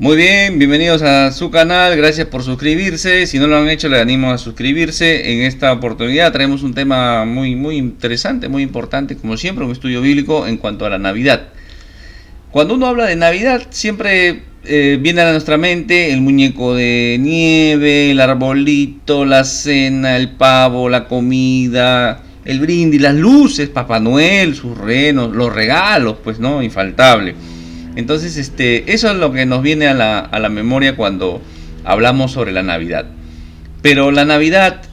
Muy bien, bienvenidos a su canal, gracias por suscribirse. Si no lo han hecho, les animo a suscribirse. En esta oportunidad traemos un tema muy interesante, muy importante, como siempre, un estudio bíblico en cuanto a la Navidad. Cuando uno habla de Navidad, siempre viene a nuestra mente el muñeco de nieve, el arbolito, la cena, el pavo, la comida, el brindis, las luces, Papá Noel, sus renos, los regalos, pues no, infaltable. Entonces, eso es lo que nos viene a la memoria cuando hablamos sobre la Navidad. Pero la Navidad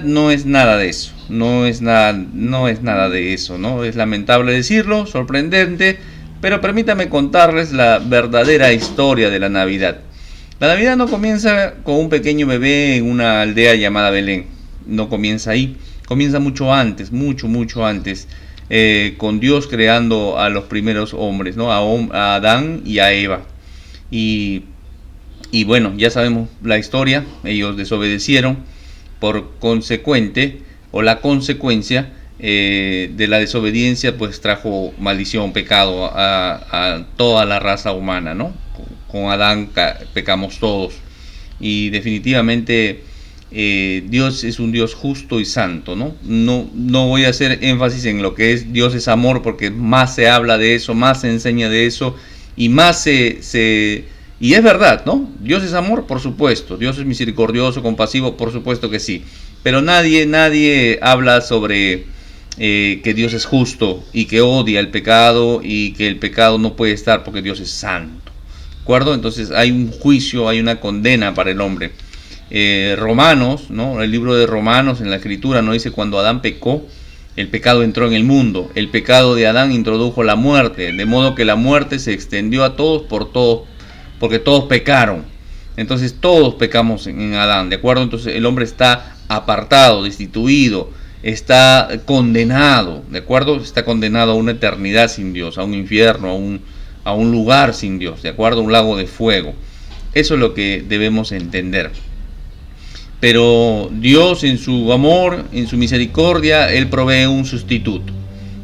no es nada de eso, no es nada de eso, ¿no? Es lamentable decirlo, sorprendente, pero permítame contarles la verdadera historia de la Navidad. La Navidad no comienza con un pequeño bebé en una aldea llamada Belén, no comienza ahí, comienza mucho antes, mucho antes. Con Dios creando a los primeros hombres, ¿no? A Adán y a Eva. Y, y bueno, ya sabemos la historia, ellos desobedecieron, por consecuente, o la consecuencia de la desobediencia, pues trajo maldición, pecado a toda la raza humana, ¿no? Con Adán pecamos todos. Y definitivamente Dios es un Dios justo y santo, ¿no? No voy a hacer énfasis en lo que es Dios es amor, porque más se habla de eso, más se enseña de eso, y más y es verdad, ¿no? Dios es amor, por supuesto. Dios es misericordioso, compasivo, por supuesto que sí. Pero nadie habla sobre que Dios es justo y que odia el pecado y que el pecado no puede estar porque Dios es santo. ¿De acuerdo? Entonces hay un juicio, hay una condena para el hombre. Romanos, ¿no? El libro de Romanos en la escritura nos dice: cuando Adán pecó, el pecado entró en el mundo, el pecado de Adán introdujo la muerte, de modo que la muerte se extendió a todos porque todos pecaron. Entonces todos pecamos en Adán, ¿de acuerdo? Entonces el hombre está apartado, destituido, está condenado, ¿de acuerdo? Está condenado a una eternidad sin Dios, a un infierno, a un lugar sin Dios, ¿de acuerdo? Un lago de fuego. Eso es lo que debemos entender. Pero Dios, en su amor, en su misericordia, Él provee un sustituto.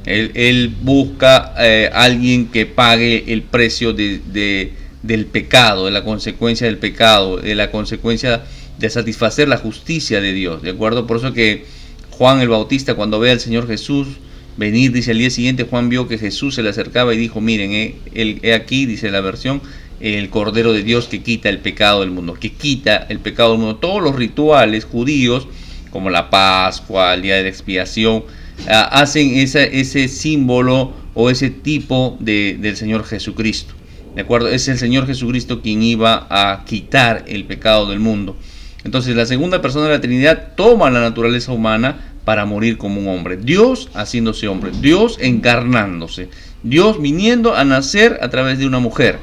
Él busca alguien que pague el precio del pecado, de la consecuencia del pecado, de la consecuencia de satisfacer la justicia de Dios, ¿de acuerdo? Por eso que Juan el Bautista, cuando ve al Señor Jesús venir, dice, al día siguiente Juan vio que Jesús se le acercaba y dijo: miren, he aquí, dice la versión, el Cordero de Dios que quita el pecado del mundo, que quita el pecado del mundo. Todos los rituales judíos, como la Pascua, el día de la expiación, hacen ese símbolo o ese tipo del Señor Jesucristo, ¿de acuerdo? Es el Señor Jesucristo quien iba a quitar el pecado del mundo. Entonces la segunda persona de la Trinidad toma la naturaleza humana para morir como un hombre. Dios haciéndose hombre, Dios encarnándose, Dios viniendo a nacer a través de una mujer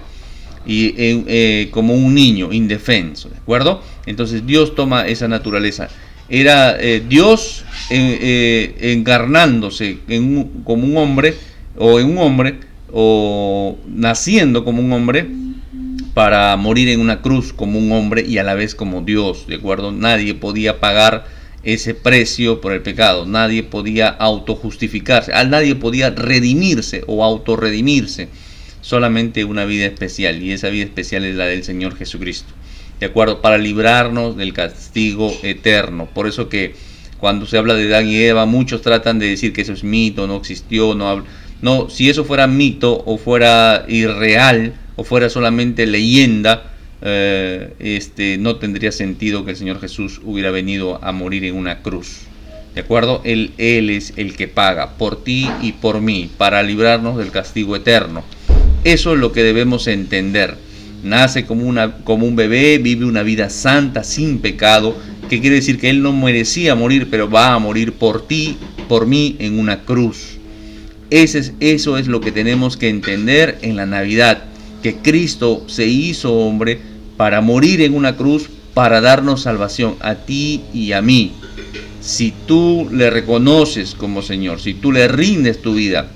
y como un niño indefenso, ¿de acuerdo? Entonces Dios toma esa naturaleza. Era Dios encarnándose como un hombre, o naciendo como un hombre, para morir en una cruz como un hombre y a la vez como Dios, ¿de acuerdo? Nadie podía pagar ese precio por el pecado, nadie podía autojustificarse, nadie podía redimirse o autorredimirse. Solamente una vida especial, y esa vida especial es la del Señor Jesucristo, ¿de acuerdo? Para librarnos del castigo eterno. Por eso que cuando se habla de Adán y Eva, muchos tratan de decir que eso es mito, no existió, no, si eso fuera mito o fuera irreal o fuera solamente leyenda, no tendría sentido que el Señor Jesús hubiera venido a morir en una cruz, ¿de acuerdo? Él es el que paga por ti y por mí, para librarnos del castigo eterno. Eso es lo que debemos entender. Nace como un bebé, vive una vida santa, sin pecado, que quiere decir que Él no merecía morir, pero va a morir por ti, por mí, en una cruz. Eso es lo que tenemos que entender en la Navidad, que Cristo se hizo hombre para morir en una cruz, para darnos salvación a ti y a mí. Si tú le reconoces como Señor, si tú le rindes tu vida,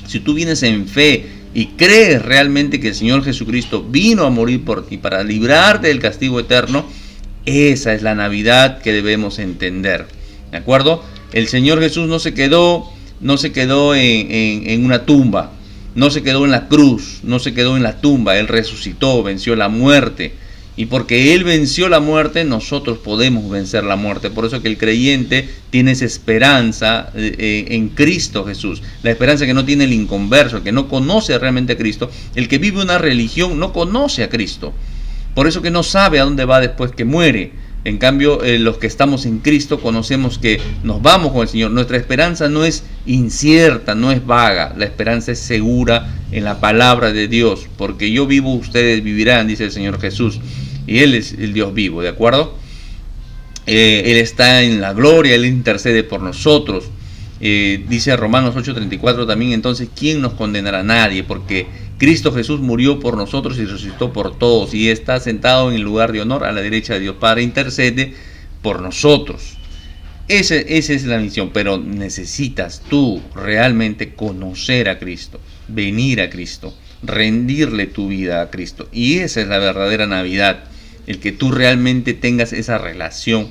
si tú vienes en fe y crees realmente que el Señor Jesucristo vino a morir por ti para librarte del castigo eterno, esa es la Navidad que debemos entender, ¿de acuerdo? El Señor Jesús no se quedó en una tumba, no se quedó en la cruz, no se quedó en la tumba, Él resucitó, venció la muerte. Y porque Él venció la muerte, nosotros podemos vencer la muerte. Por eso que el creyente tiene esa esperanza en Cristo Jesús. La esperanza que no tiene el inconverso, el que no conoce realmente a Cristo. El que vive una religión no conoce a Cristo. Por eso que no sabe a dónde va después que muere. En cambio, los que estamos en Cristo conocemos que nos vamos con el Señor. Nuestra esperanza no es incierta, no es vaga. La esperanza es segura en la palabra de Dios. Porque yo vivo, ustedes vivirán, dice el Señor Jesús. Y Él es el Dios vivo, ¿de acuerdo? Él está en la gloria, Él intercede por nosotros. Dice Romanos 8:34 también, entonces, ¿quién nos condenará? Nadie, porque Cristo Jesús murió por nosotros y resucitó por todos, y está sentado en el lugar de honor a la derecha de Dios Padre, intercede por nosotros. Esa es la misión, pero necesitas tú realmente conocer a Cristo, venir a Cristo, rendirle tu vida a Cristo, y esa es la verdadera Navidad. El que tú realmente tengas esa relación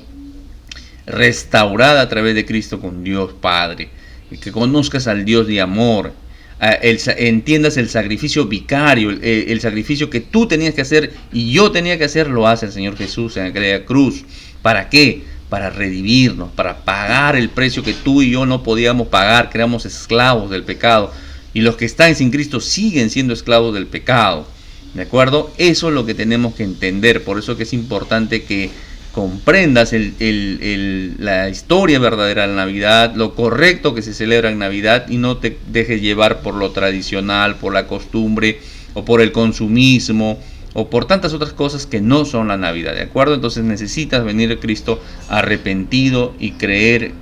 restaurada a través de Cristo con Dios Padre, y que conozcas al Dios de amor, entiendas el sacrificio vicario, el sacrificio que tú tenías que hacer y yo tenía que hacer, lo hace el Señor Jesús en aquella cruz. ¿Para qué? Para redimirnos, para pagar el precio que tú y yo no podíamos pagar, que éramos esclavos del pecado, y los que están sin Cristo siguen siendo esclavos del pecado. ¿De acuerdo? Eso es lo que tenemos que entender. Por eso que es importante que comprendas la historia verdadera de la Navidad, lo correcto que se celebra en Navidad, y no te dejes llevar por lo tradicional, por la costumbre, o por el consumismo, o por tantas otras cosas que no son la Navidad. ¿De acuerdo? Entonces necesitas venir a Cristo arrepentido y creer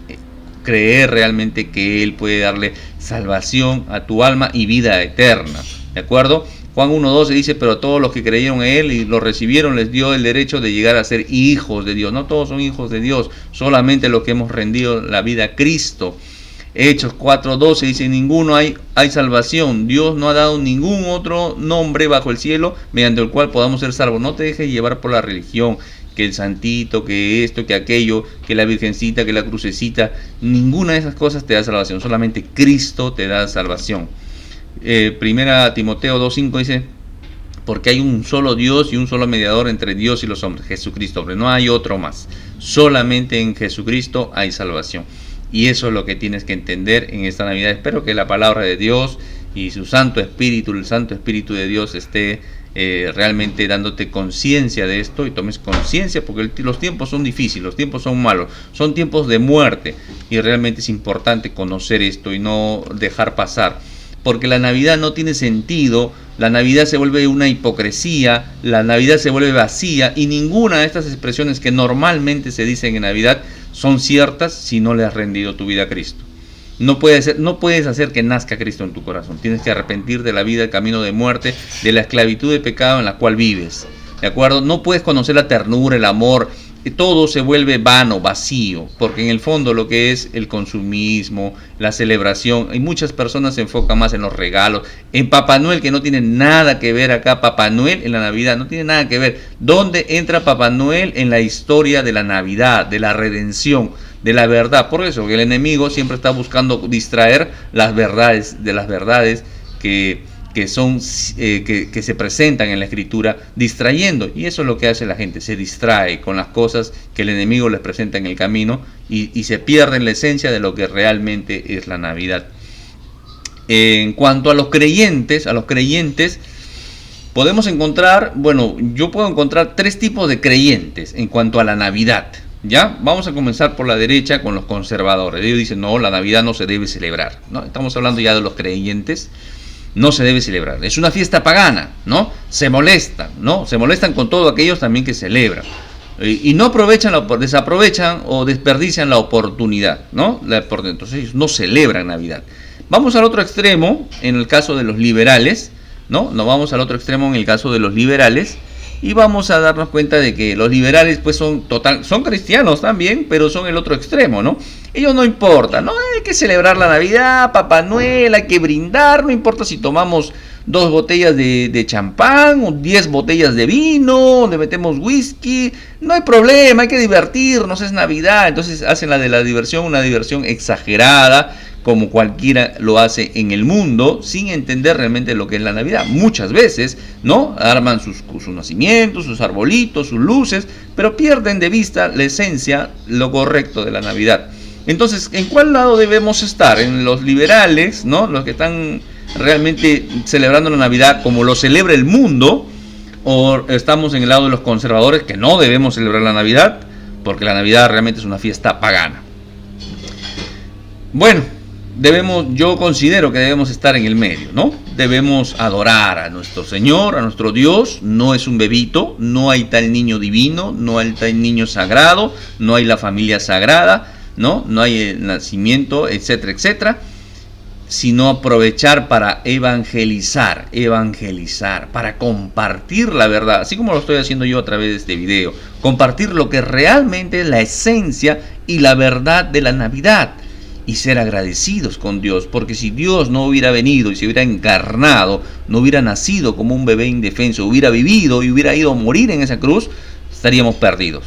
realmente que Él puede darle salvación a tu alma y vida eterna. ¿De acuerdo? Juan 1:12 dice, pero a todos los que creyeron en Él y lo recibieron les dio el derecho de llegar a ser hijos de Dios. No todos son hijos de Dios, solamente los que hemos rendido la vida a Cristo. Hechos 4:12 dice, ninguno hay salvación. Dios no ha dado ningún otro nombre bajo el cielo mediante el cual podamos ser salvos. No te dejes llevar por la religión, que el santito, que esto, que aquello, que la virgencita, que la crucecita. Ninguna de esas cosas te da salvación, solamente Cristo te da salvación. Primera Timoteo 2:5 dice, porque hay un solo Dios y un solo mediador entre Dios y los hombres, Jesucristo, hombre, no hay otro más, solamente en Jesucristo hay salvación. Y eso es lo que tienes que entender en esta Navidad. Espero que la palabra de Dios y su Santo Espíritu, el Santo Espíritu de Dios, esté realmente dándote conciencia de esto, y tomes conciencia, porque los tiempos son difíciles, los tiempos son malos, son tiempos de muerte, y realmente es importante conocer esto y no dejar pasar. Porque la Navidad no tiene sentido, la Navidad se vuelve una hipocresía, la Navidad se vuelve vacía, y ninguna de estas expresiones que normalmente se dicen en Navidad son ciertas si no le has rendido tu vida a Cristo. No puedes hacer que nazca Cristo en tu corazón. Tienes que arrepentir de la vida, del camino de muerte, de la esclavitud de pecado en la cual vives. ¿De acuerdo? No puedes conocer la ternura, el amor. Todo se vuelve vano, vacío, porque en el fondo lo que es el consumismo, la celebración, y muchas personas se enfocan más en los regalos, en Papá Noel, que no tiene nada que ver acá. Papá Noel en la Navidad no tiene nada que ver. ¿Dónde entra Papá Noel en la historia de la Navidad, de la redención, de la verdad? Por eso que el enemigo siempre está buscando distraer las verdades de las verdades que se presentan en la Escritura, distrayendo. Y eso es lo que hace la gente, se distrae con las cosas que el enemigo les presenta en el camino, y se pierde en la esencia de lo que realmente es la Navidad. En cuanto a los creyentes, podemos encontrar, yo puedo encontrar tres tipos de creyentes en cuanto a la Navidad. ¿Ya? Vamos a comenzar por la derecha con los conservadores. Ellos dicen, no, la Navidad no se debe celebrar, ¿no? Estamos hablando ya de los creyentes. No se debe celebrar, es una fiesta pagana, ¿no? Se molestan, ¿no? Se molestan con todos aquellos también que celebran, y no desaprovechan o desperdician la oportunidad, ¿no? Entonces ellos no celebran Navidad. Vamos al otro extremo en el caso de los liberales, ¿no? Nos vamos al otro extremo en el caso de los liberales, y vamos a darnos cuenta de que los liberales pues son cristianos también, pero son el otro extremo, ¿no? Ellos no importa, no hay que celebrar la Navidad, Papá Noel, hay que brindar, no importa si tomamos 2 botellas de champán o 10 botellas de vino, le metemos whisky, no hay problema, hay que divertirnos, es Navidad. Entonces hacen la de la diversión una diversión exagerada, como cualquiera lo hace en el mundo, sin entender realmente lo que es la Navidad. Muchas veces, ¿no? Arman sus nacimientos, sus arbolitos, sus luces, pero pierden de vista la esencia, lo correcto de la Navidad. Entonces, ¿en cuál lado debemos estar? ¿En los liberales, ¿no? Los que están realmente celebrando la Navidad como lo celebra el mundo? ¿O estamos en el lado de los conservadores, que no debemos celebrar la Navidad, porque la Navidad realmente es una fiesta pagana? Bueno, yo considero que debemos estar en el medio, ¿no? Debemos adorar a nuestro Señor, a nuestro Dios. No es un bebito, no hay tal niño divino, no hay tal niño sagrado, no hay la familia sagrada, no hay el nacimiento, etcétera, etcétera, sino aprovechar para evangelizar, para compartir la verdad, así como lo estoy haciendo yo a través de este video, compartir lo que realmente es la esencia y la verdad de la Navidad, y ser agradecidos con Dios, porque si Dios no hubiera venido y se hubiera encarnado, no hubiera nacido como un bebé indefenso, hubiera vivido y hubiera ido a morir en esa cruz, estaríamos perdidos,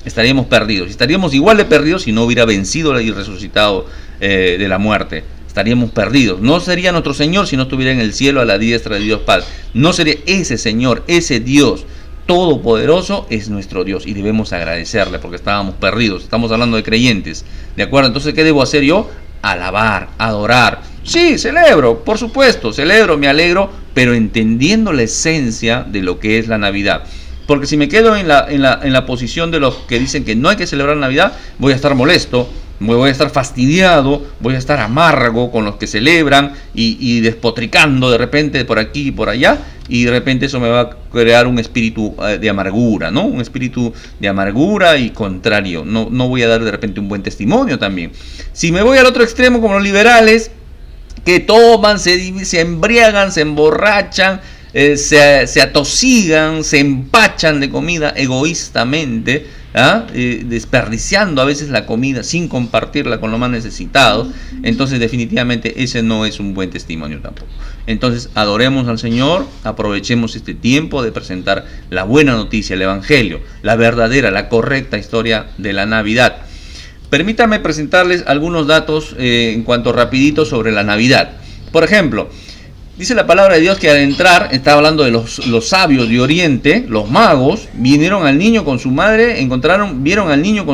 estaríamos igual de perdidos si no hubiera vencido y resucitado de la muerte. Estaríamos perdidos. No sería nuestro Señor si no estuviera en el cielo a la diestra de Dios Padre. No sería ese Señor, ese Dios todopoderoso es nuestro Dios, y debemos agradecerle porque estábamos perdidos. Estamos hablando de creyentes, ¿de acuerdo? Entonces, ¿qué debo hacer yo? Alabar, adorar. Sí, celebro, por supuesto, celebro, me alegro, pero entendiendo la esencia de lo que es la Navidad. Porque si me quedo en la posición de los que dicen que no hay que celebrar Navidad, voy a estar molesto, voy a estar fastidiado, voy a estar amargo con los que celebran y despotricando de repente por aquí y por allá, y de repente eso me va a crear un espíritu de amargura, ¿no? Un espíritu de amargura y contrario. No voy a dar de repente un buen testimonio también. Si me voy al otro extremo como los liberales, que toman, se embriagan, se emborrachan, se atosigan, se empachan de comida egoístamente, desperdiciando a veces la comida sin compartirla con los más necesitados, entonces definitivamente ese no es un buen testimonio tampoco. Entonces adoremos al Señor, aprovechemos este tiempo de presentar la buena noticia, el Evangelio, la verdadera, la correcta historia de la Navidad. Permítanme presentarles algunos datos en cuanto rapidito sobre la Navidad. Por ejemplo, dice la palabra de Dios que al entrar, está hablando de los sabios de Oriente, los magos, vinieron al niño con su madre, vieron al niño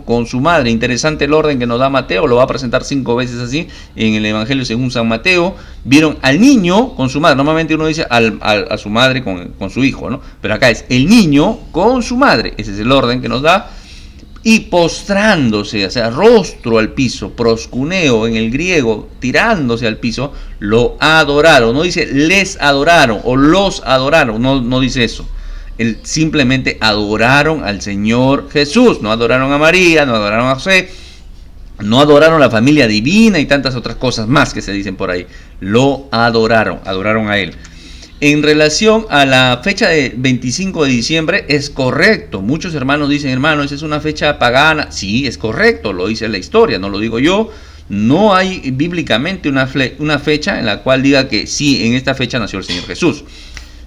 con su madre. Interesante el orden que nos da Mateo, lo va a presentar 5 veces así en el Evangelio según San Mateo. Vieron al niño con su madre. Normalmente uno dice a su madre con su hijo, ¿no? Pero acá es el niño con su madre. Ese es el orden que nos da. Y postrándose, o sea, rostro al piso, proscuneo en el griego, tirándose al piso, lo adoraron. No dice les adoraron o los adoraron, no dice eso. Simplemente adoraron al Señor Jesús, no adoraron a María, no adoraron a José, no adoraron a la familia divina y tantas otras cosas más que se dicen por ahí. Lo adoraron a Él. En relación a la fecha de 25 de diciembre, es correcto. Muchos hermanos dicen, hermano, esa es una fecha pagana. Sí, es correcto, lo dice la historia, no lo digo yo. No hay bíblicamente una fecha en la cual diga que sí, en esta fecha nació el Señor Jesús.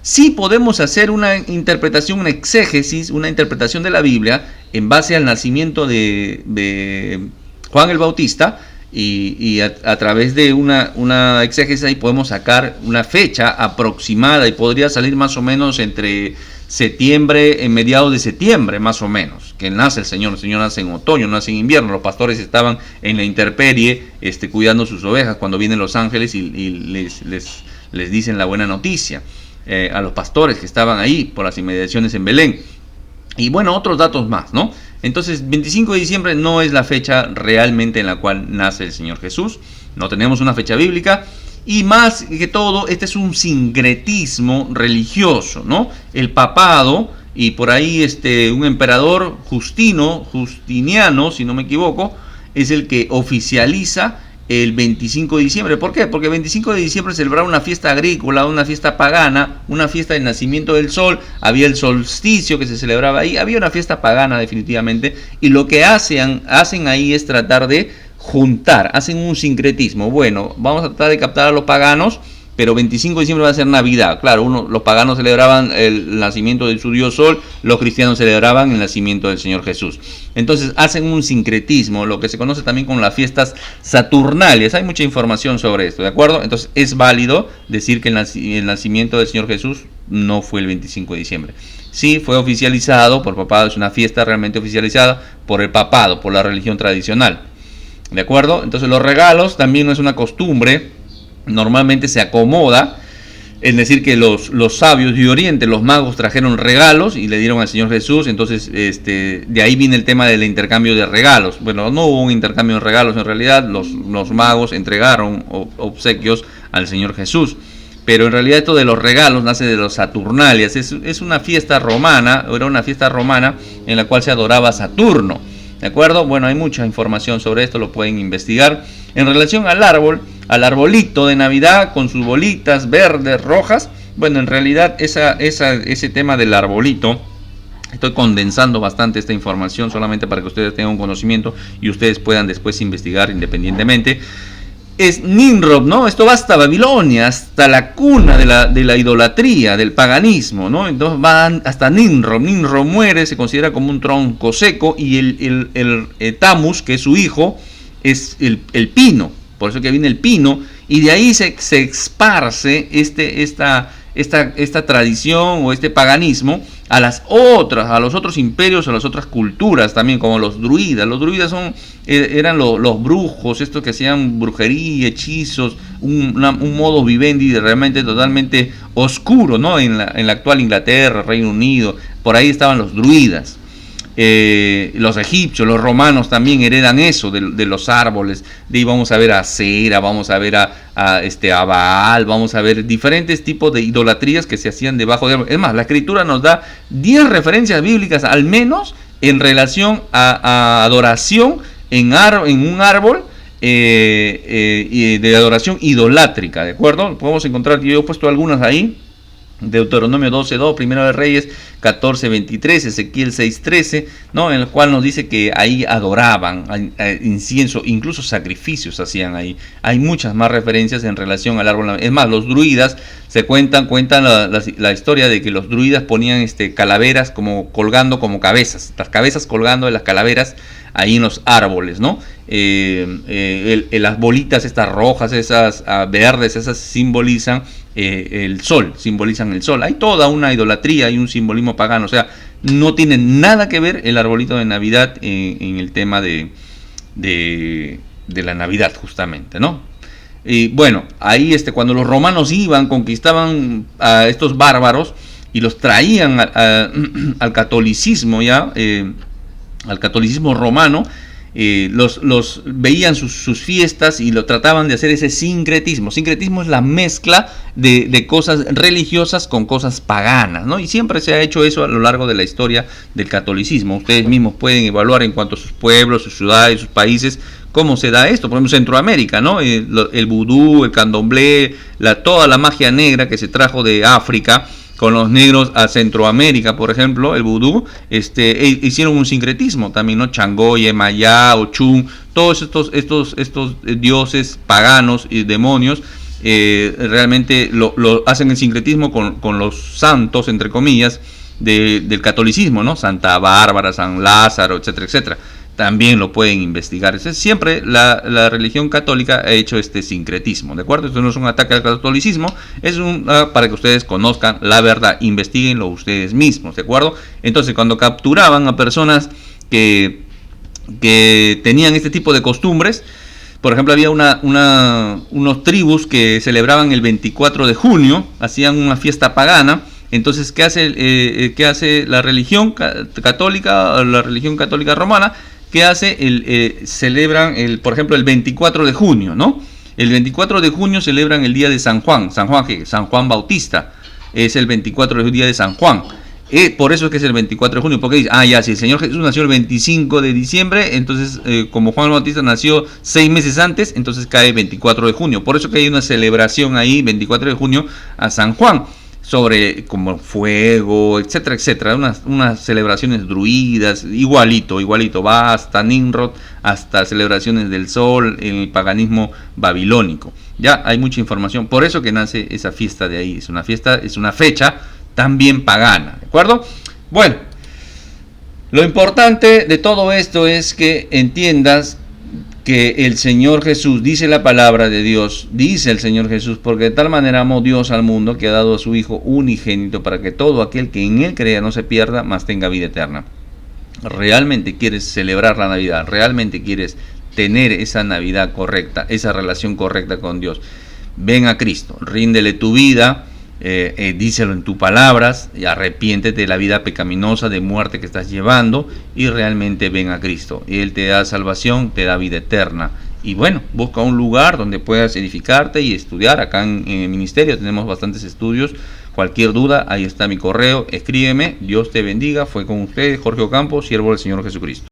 Sí podemos hacer una interpretación, una exégesis, una interpretación de la Biblia en base al nacimiento de Juan el Bautista, y a través de una exégesis ahí podemos sacar una fecha aproximada, y podría salir más o menos entre septiembre, en mediados de septiembre más o menos, que nace el Señor nace en otoño, nace en invierno. Los pastores estaban en la intemperie cuidando sus ovejas cuando vienen los ángeles y les dicen la buena noticia a los pastores que estaban ahí por las inmediaciones en Belén. Y bueno, otros datos más, ¿no? Entonces, 25 de diciembre no es la fecha realmente en la cual nace el Señor Jesús. No tenemos una fecha bíblica. Y más que todo, este es un sincretismo religioso, ¿no? El papado, y por ahí un emperador Justiniano, si no me equivoco, es el que oficializa el 25 de diciembre. ¿Por qué? Porque el 25 de diciembre celebraba una fiesta agrícola, una fiesta pagana, una fiesta del nacimiento del sol. Había el solsticio que se celebraba ahí, había una fiesta pagana definitivamente, y lo que hacen ahí es tratar de juntar, hacen un sincretismo. Bueno, vamos a tratar de captar a los paganos pero 25 de diciembre va a ser Navidad. Claro, los paganos celebraban el nacimiento de su dios Sol, los cristianos celebraban el nacimiento del Señor Jesús. Entonces hacen un sincretismo, lo que se conoce también como las fiestas saturnales. Hay mucha información sobre esto, ¿de acuerdo? Entonces es válido decir que el nacimiento del Señor Jesús no fue el 25 de diciembre. Sí, fue oficializado por papado, es una fiesta realmente oficializada por el papado, por la religión tradicional. ¿De acuerdo? Entonces los regalos también no es una costumbre, normalmente se acomoda, es decir que los sabios de Oriente, los magos trajeron regalos y le dieron al Señor Jesús, entonces de ahí viene el tema del intercambio de regalos. Bueno, no hubo un intercambio de regalos en realidad, los magos entregaron obsequios al Señor Jesús. Pero en realidad esto de los regalos nace de los Saturnalias, es una fiesta romana, era una fiesta romana en la cual se adoraba a Saturno, ¿de acuerdo? Bueno, hay mucha información sobre esto, lo pueden investigar. En relación al árbol, al arbolito de Navidad con sus bolitas verdes, rojas, bueno, en realidad ese tema del arbolito, estoy condensando bastante esta información solamente para que ustedes tengan un conocimiento y ustedes puedan después investigar independientemente. Es Nimrod, ¿no? Esto va hasta Babilonia, hasta la cuna de la idolatría, del paganismo, ¿no? Entonces van hasta Nimrod. Nimrod muere, se considera como un tronco seco, y el Tammuz, que es su hijo, es el pino. Por eso que viene el pino, y de ahí se esparce esta tradición o este paganismo a los otros imperios, a las otras culturas también, como los druidas. Los druidas eran los brujos, estos que hacían brujería, hechizos, un modo vivendi realmente totalmente oscuro, ¿no? En la actual Inglaterra, Reino Unido, por ahí estaban los druidas. Los egipcios, los romanos también heredan eso de los árboles. De ahí vamos a ver a Cera, vamos a ver a Baal, vamos a ver diferentes tipos de idolatrías que se hacían debajo de árboles. Es más, la escritura nos da 10 referencias bíblicas al menos en relación a adoración en un árbol, de adoración idolátrica, ¿de acuerdo? Podemos encontrar, yo he puesto algunas ahí. Deuteronomio 12:2, Primera de Reyes 14:23, Ezequiel 6:13, ¿no? En el cual nos dice que ahí adoraban incienso, incluso sacrificios hacían ahí. Hay muchas más referencias en relación al árbol. Es más, los druidas cuentan la historia de que los druidas ponían calaveras colgando como cabezas, las cabezas colgando de las calaveras ahí en los árboles, ¿no? Las bolitas estas rojas, esas verdes, esas simbolizan el sol, simbolizan el sol. Hay toda una idolatría y un simbolismo pagano, o sea, no tiene nada que ver el arbolito de Navidad en el tema de la Navidad, justamente, ¿no? Y bueno, ahí cuando los romanos conquistaban a estos bárbaros y los traían al catolicismo ya, al catolicismo romano, los veían sus fiestas y lo trataban de hacer ese sincretismo. Sincretismo es la mezcla de cosas religiosas con cosas paganas, ¿no? Y siempre se ha hecho eso a lo largo de la historia del catolicismo. Ustedes mismos pueden evaluar en cuanto a sus pueblos, sus ciudades, sus países, cómo se da esto. Por ejemplo, Centroamérica, ¿no? El vudú, el candomblé, toda la magia negra que se trajo de África con los negros a Centroamérica, por ejemplo, el vudú, hicieron un sincretismo también, ¿no? Changó, Yemayá, Ochun, todos estos dioses paganos y demonios, realmente lo hacen el sincretismo con los santos, entre comillas, del catolicismo, ¿no? Santa Bárbara, San Lázaro, etcétera, etcétera. También lo pueden investigar. Siempre la religión católica ha hecho este sincretismo, ¿de acuerdo? Esto no es un ataque al catolicismo, es para que ustedes conozcan la verdad, investiguenlo ustedes mismos, ¿de acuerdo? Entonces, cuando capturaban a personas que tenían este tipo de costumbres, por ejemplo, había unos tribus que celebraban el 24 de junio, hacían una fiesta pagana. Entonces, ¿qué hace la religión católica, la religión católica romana? ¿Qué hace? Celebran, por ejemplo, el 24 de junio, ¿no? El 24 de junio celebran el día de San Juan. San Juan Bautista es el 24 de día de San Juan. Por eso es que es el 24 de junio, porque dice, si el Señor Jesús nació el 25 de diciembre, entonces como Juan Bautista nació 6 meses antes, entonces cae 24 de junio. Por eso que hay una celebración ahí, 24 de junio, a San Juan, sobre como fuego, etcétera, etcétera, unas celebraciones druidas, igualito, va hasta Nimrod, hasta celebraciones del sol, el paganismo babilónico, Ya hay mucha información, por eso que nace esa fiesta de ahí. Es una fiesta, es una fecha también pagana, ¿de acuerdo? Bueno, lo importante de todo esto es que entiendas que el Señor Jesús, dice la palabra de Dios, dice el Señor Jesús, porque de tal manera amó Dios al mundo que ha dado a su Hijo unigénito para que todo aquel que en Él crea no se pierda, mas tenga vida eterna. ¿Realmente quieres celebrar la Navidad? ¿Realmente quieres tener esa Navidad correcta, esa relación correcta con Dios? Ven a Cristo, ríndele tu vida, díselo en tus palabras, y arrepiéntete de la vida pecaminosa de muerte que estás llevando y realmente ven a Cristo. Él te da salvación, te da vida eterna. Y bueno, busca un lugar donde puedas edificarte y estudiar. Acá en el ministerio tenemos bastantes estudios. Cualquier duda, ahí está mi correo, escríbeme. Dios te bendiga. Fue con ustedes Jorge Ocampo, siervo del Señor Jesucristo.